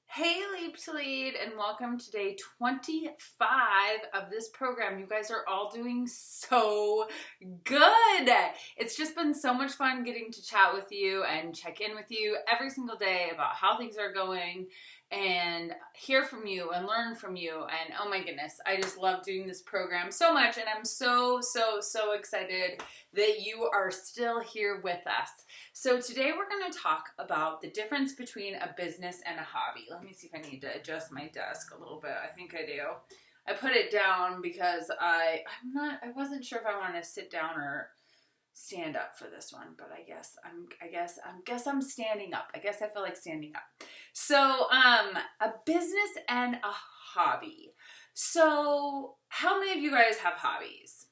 Hey, Leap to Lead, and welcome to day 25 of this program. You guys are all doing so good. It's just been so much fun getting to chat with you and check in with you every single day about how things are going and hear from you and learn from you. And oh my goodness, I just love doing this program so much. And I'm so excited that you are still here with us. So today we're going to talk about the difference between a business and a hobby. Let me see if I need to adjust my desk a little bit. I think I do. I put it down because I wasn't sure if I wanted to sit down or stand up for this one, but I guess I'm standing up. I guess I feel like standing up. So, a business and a hobby. So, how many of you guys have hobbies?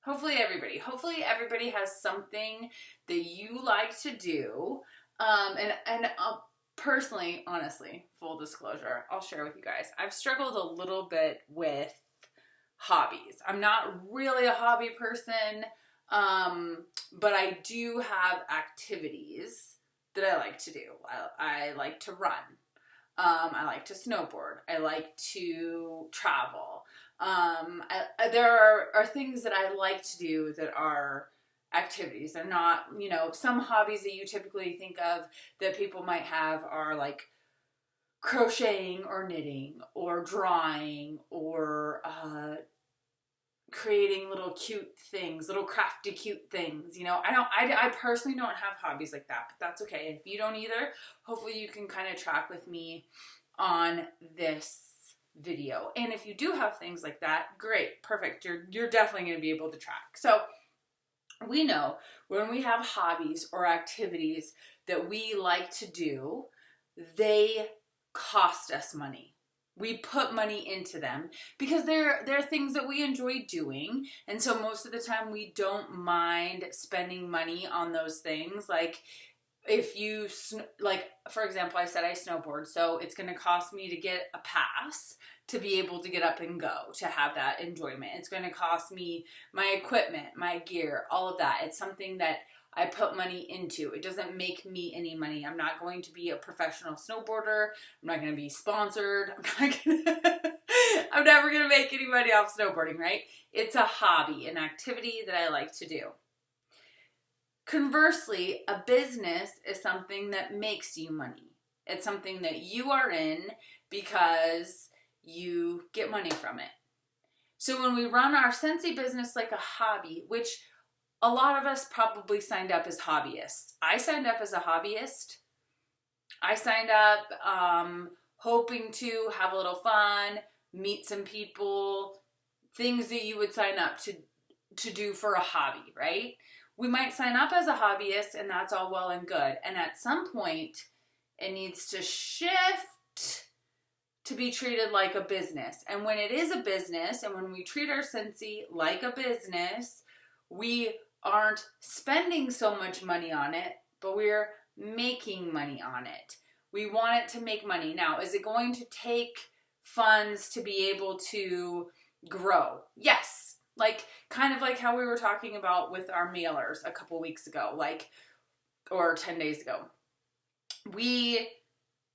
Hopefully everybody has something that you like to do. Personally, honestly, full disclosure, I'll share with you guys. I've struggled a little bit with hobbies. I'm not really a hobby person, but I do have activities that I like to do. I like to run. I like to snowboard. I like to travel. There are things that I like to do that are activities. They're not, some hobbies that you typically think of that people might have are like crocheting or knitting or drawing or creating little cute things, little crafty cute things. I personally don't have hobbies like that, but that's okay. If you don't either, hopefully you can kind of track with me on this video. And if you do have things like that, great, perfect. You're definitely going to be able to track. So we know when we have hobbies or activities that we like to do, they cost us money. We put money into them because they're things that we enjoy doing. And so most of the time we don't mind spending money on those things. Like if you, like for example, I said I snowboard. So it's going to cost me to get a pass to be able to get up and go, to have that enjoyment. It's going to cost me my equipment, my gear, all of that. It's something that I put money into. It doesn't make me any money. I'm not going to be a professional snowboarder. I'm not going to be sponsored. I'm never going to make any money off snowboarding, right? It's a hobby, an activity that I like to do. Conversely, a business is something that makes you money. It's something that you are in because you get money from it. So when we run our Scentsy business like a hobby, which a lot of us probably signed up as hobbyists. I signed up as a hobbyist. I signed up hoping to have a little fun, meet some people, things that you would sign up to do for a hobby, right? We might sign up as a hobbyist and that's all well and good. And at some point, it needs to shift to be treated like a business. And when it is a business, and when we treat our Scentsy like a business, we aren't spending so much money on it, but we're making money on it. We want it to make money. Now, is it going to take funds to be able to grow? Yes. Kind of like how we were talking about with our mailers a couple weeks ago, or 10 days ago.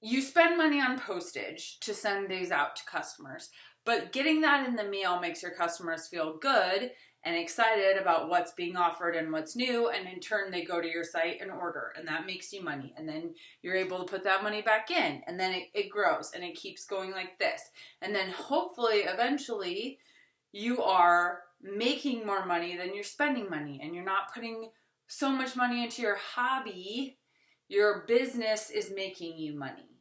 You spend money on postage to send these out to customers, but getting that in the mail makes your customers feel good and excited about what's being offered and what's new, and in turn they go to your site and order, and that makes you money, and then you're able to put that money back in, and then it grows and it keeps going like this, and then hopefully eventually you are making more money than you're spending money, and you're not putting so much money into your hobby. Your business is making you money.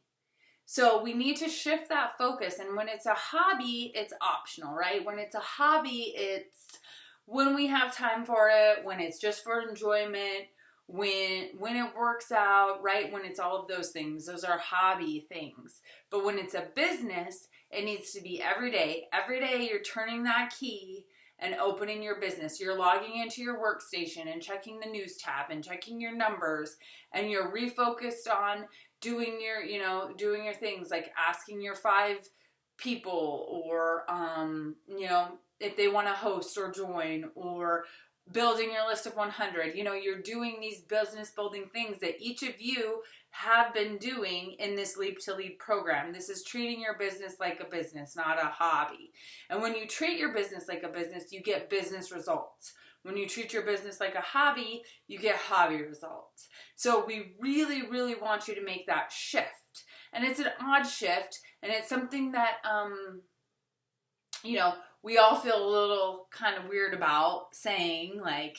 So we need to shift that focus. And when it's a hobby, it's optional, right? When it's a hobby, it's when we have time for it, when it's just for enjoyment, when it works out, right? When it's all of those things. Those are hobby things. But when it's a business, it needs to be every day. Every day you're turning that key and opening your business. You're logging into your workstation and checking the news tab and checking your numbers, and you're refocused on doing your things, like asking your 5 people or if they want to host or join, or building your list of 100. You know, you're doing these business building things that each of you have been doing in this Leap to Lead program. This is treating your business like a business, not a hobby. And when you treat your business like a business, you get business results. When you treat your business like a hobby, you get hobby results. So we really, really want you to make that shift. And it's an odd shift, and it's something that, you know, we all feel a little kind of weird about saying, like,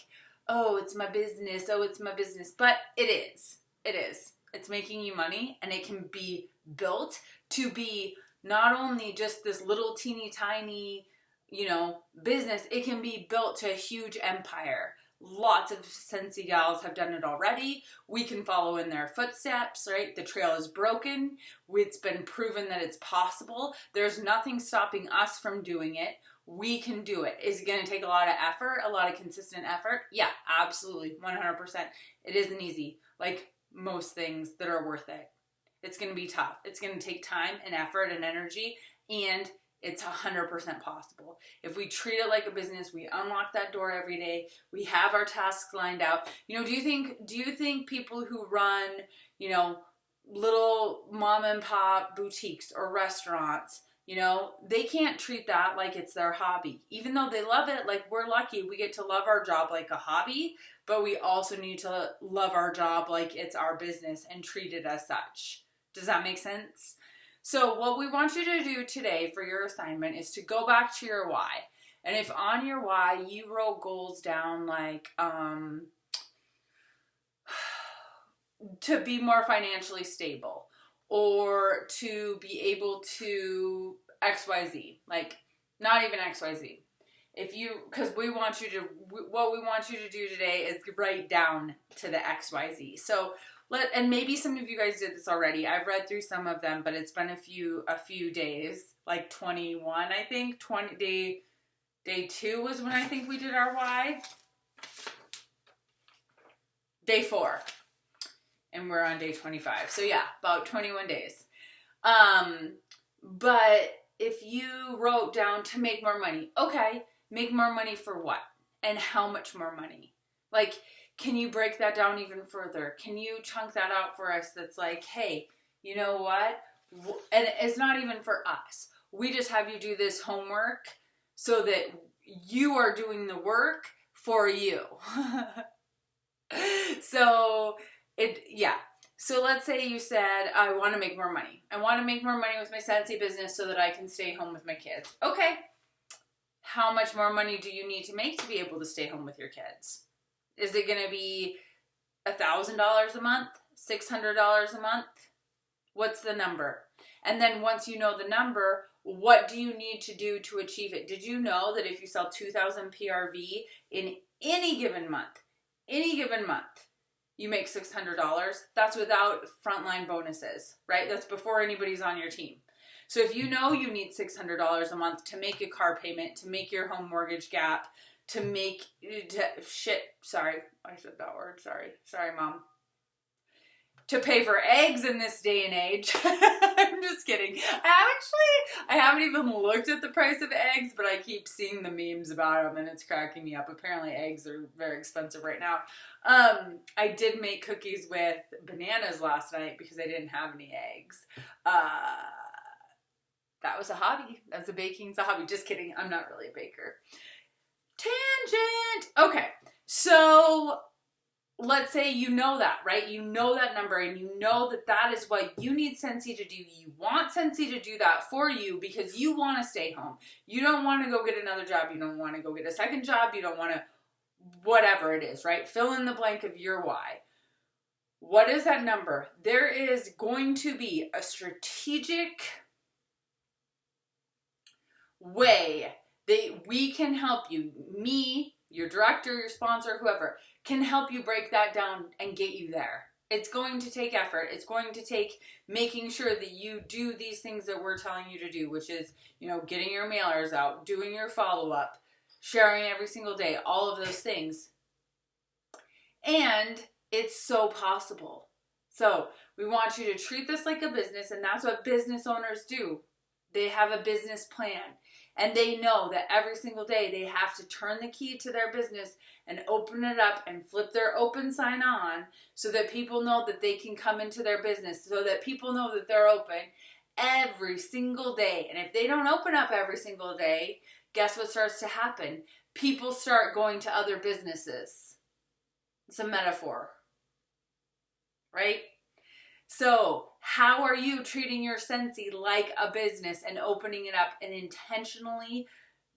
oh, it's my business, oh, it's my business. But it is. It is. It's making you money, and it can be built to be not only just this little teeny tiny, you know, business, it can be built to a huge empire. Lots of Scentsy gals have done it already. We can follow in their footsteps, right? The trail is broken. It's been proven that it's possible. There's nothing stopping us from doing it. We can do it. Is it going to take a lot of effort, a lot of consistent effort? Yeah, absolutely, 100%. It isn't easy, like most things that are worth it. It's going to be tough. It's going to take time and effort and energy, and it's 100% possible. If we treat it like a business, we unlock that door every day. We have our tasks lined out. You know, do you think people who run, you know, little mom and pop boutiques or restaurants, you know, they can't treat that like it's their hobby. Even though they love it, like we're lucky, we get to love our job like a hobby, but we also need to love our job like it's our business and treat it as such. Does that make sense? So what we want you to do today for your assignment is to go back to your why. And if on your why you wrote goals down like to be more financially stable, or to be able to XYZ, like not even XYZ. Because what we want you to do today is write down to the XYZ. So and maybe some of you guys did this already. I've read through some of them, but it's been a few days, like 21, I think. Day 2 was when I think we did our why. Day 4. And we're on day 25. So yeah, about 21 days. But if you wrote down to make more money, okay, make more money for what? And how much more money? Like, can you break that down even further? Can you chunk that out for us that's like, hey, you know what? And it's not even for us. We just have you do this homework so that you are doing the work for you. So let's say you said, I want to make more money. I want to make more money with my Scentsy business so that I can stay home with my kids. Okay. How much more money do you need to make to be able to stay home with your kids? Is it going to be $1,000 a month? $600 a month? What's the number? And then once you know the number, what do you need to do to achieve it? Did you know that if you sell 2,000 PRV in any given month, you make $600? That's without frontline bonuses, right? That's before anybody's on your team. So if you know you need $600 a month to make a car payment, to make your home mortgage gap, sorry, I said that word, sorry mom. To pay for eggs in this day and age. I'm just kidding. I haven't even looked at the price of eggs, but I keep seeing the memes about them and it's cracking me up. Apparently eggs are very expensive right now. I did make cookies with bananas last night because I didn't have any eggs. That was a hobby. Baking's a hobby. Just kidding. I'm not really a baker. Tangent. Okay. So let's say you know that, right? You know that number and you know that that is what you need Scentsy to do. You want Scentsy to do that for you because you want to stay home. You don't want to go get another job. You don't want to go get a second job. You don't want to, whatever it is, right? Fill in the blank of your why. What is that number? There is going to be a strategic way that we can help you. Me, your director, your sponsor, whoever, can help you break that down and get you there. It's going to take effort. It's going to take making sure that you do these things that we're telling you to do, which is, getting your mailers out, doing your follow-up, sharing every single day, all of those things. And it's so possible. So we want you to treat this like a business, and that's what business owners do. They have a business plan. And they know that every single day they have to turn the key to their business and open it up and flip their open sign on so that people know that they can come into their business, so that people know that they're open every single day. And if they don't open up every single day, guess what starts to happen? People start going to other businesses. It's a metaphor, right? So how are you treating your Scentsy like a business and opening it up and intentionally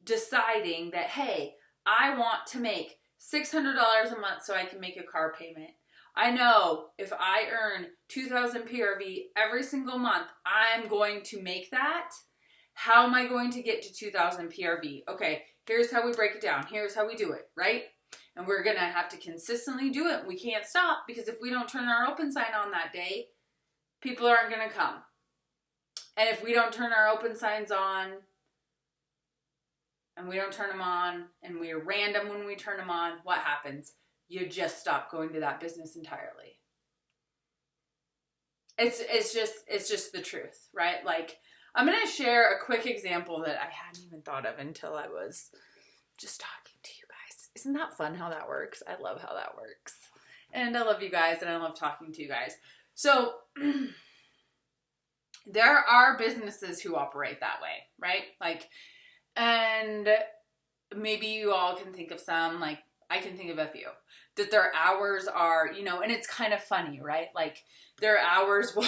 deciding that, hey, I want to make $600 a month so I can make a car payment. I know if I earn 2,000 PRV every single month, I'm going to make that. How am I going to get to 2,000 PRV? Okay, here's how we break it down. Here's how we do it, right? And we're going to have to consistently do it. We can't stop, because if we don't turn our open sign on that day, people aren't going to come. And if we don't turn our open signs on, and we don't turn them on, and we're random when we turn them on, what happens? You just stop going to that business entirely. It's just the truth, right? Like, I'm going to share a quick example that I hadn't even thought of until I was just talking to you guys. Isn't that fun how that works? I love how that works. And I love you guys, and I love talking to you guys. So there are businesses who operate that way, right? Like, and maybe you all can think of some, like I can think of a few, that their hours are, you know, and it's kind of funny, right? Like their hours will,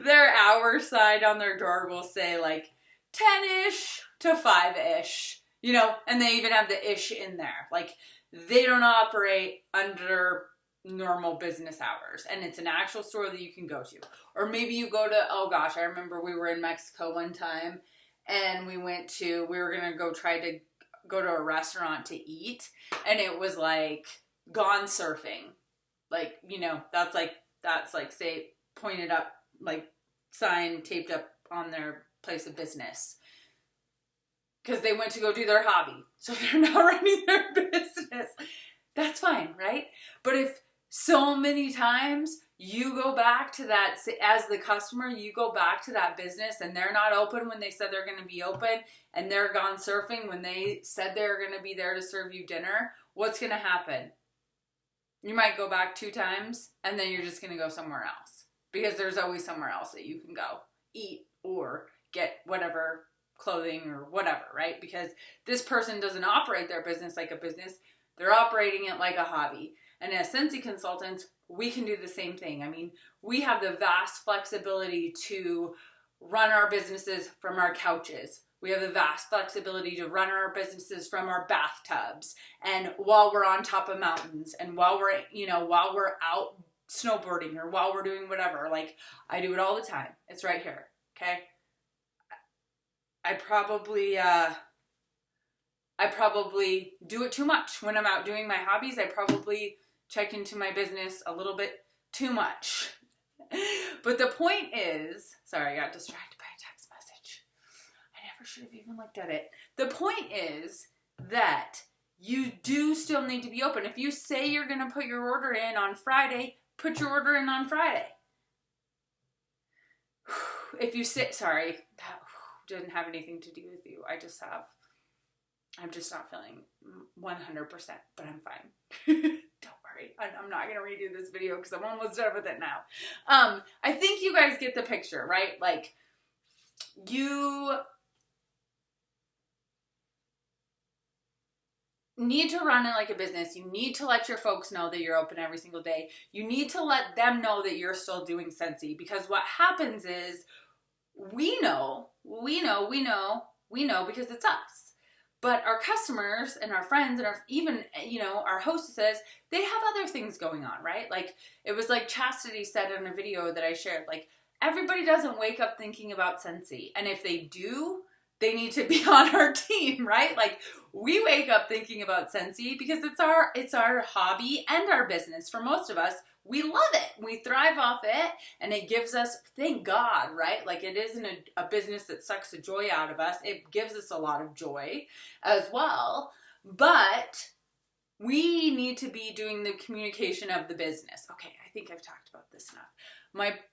their hour side on their door will say like 10-ish to 5-ish, you know, and they even have the ish in there. Like they don't operate under normal business hours, and it's an actual store that you can go to. Or maybe you go to, oh gosh, I remember we were in Mexico one time, and we were going to try to go to a restaurant to eat, and it was like gone surfing. Like, you know, that's like say pointed up, like sign taped up on their place of business. Because they went to go do their hobby. So they're not running their business. That's fine, right? But if so many times you go back to that, as the customer, you go back to that business and they're not open when they said they're going to be open, and they're gone surfing when they said they're going to be there to serve you dinner, what's going to happen? You might go back 2 times, and then you're just going to go somewhere else, because there's always somewhere else that you can go eat or get whatever clothing or whatever, right? Because this person doesn't operate their business like a business. They're operating it like a hobby. And as Scentsy consultants, we can do the same thing. I mean, we have the vast flexibility to run our businesses from our couches. We have the vast flexibility to run our businesses from our bathtubs, and while we're on top of mountains, and while we're out snowboarding, or while we're doing whatever. Like, I do it all the time. It's right here. Okay. I probably do it too much. When I'm out doing my hobbies, I probably check into my business a little bit too much. But the point is, sorry, I got distracted by a text message. I never should have even looked at it. The point is that you do still need to be open. If you say you're going to put your order in on Friday, put your order in on Friday. If you say, sorry, that didn't have anything to do with you. I'm just not feeling 100%, but I'm fine. Don't worry. I'm not going to redo this video because I'm almost done with it now. I think you guys get the picture, right? Like, you need to run it like a business. You need to let your folks know that you're open every single day. You need to let them know that you're still doing Scentsy, because what happens is we know because it's us. But our customers and our friends and our hostesses, they have other things going on, right? Like, it was like Chastity said in a video that I shared, like, everybody doesn't wake up thinking about Scentsy. And if they do, they need to be on our team, right? Like, we wake up thinking about Scentsy because it's our hobby and our business. For most of us, we love it. We thrive off it, and it gives us, thank God, right? Like, it isn't a business that sucks the joy out of us. It gives us a lot of joy as well. But We need to be doing the communication of the business. Okay, I think I've talked about this enough.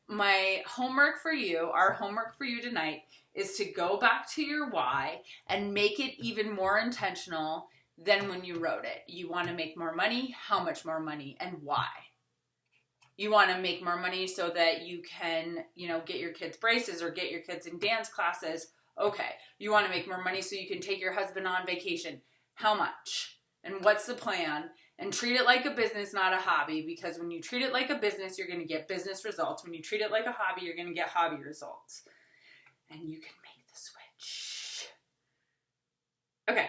My homework for you, our homework for you tonight, is to go back to your why and make it even more intentional than when you wrote it. You want to make more money, how much more money, and why? You want to make more money so that you can, get your kids braces or get your kids in dance classes. Okay. You want to make more money so you can take your husband on vacation. How much? And what's the plan? And treat it like a business, not a hobby, because when you treat it like a business, you're going to get business results. When you treat it like a hobby, you're going to get hobby results. And you can make the switch. Okay.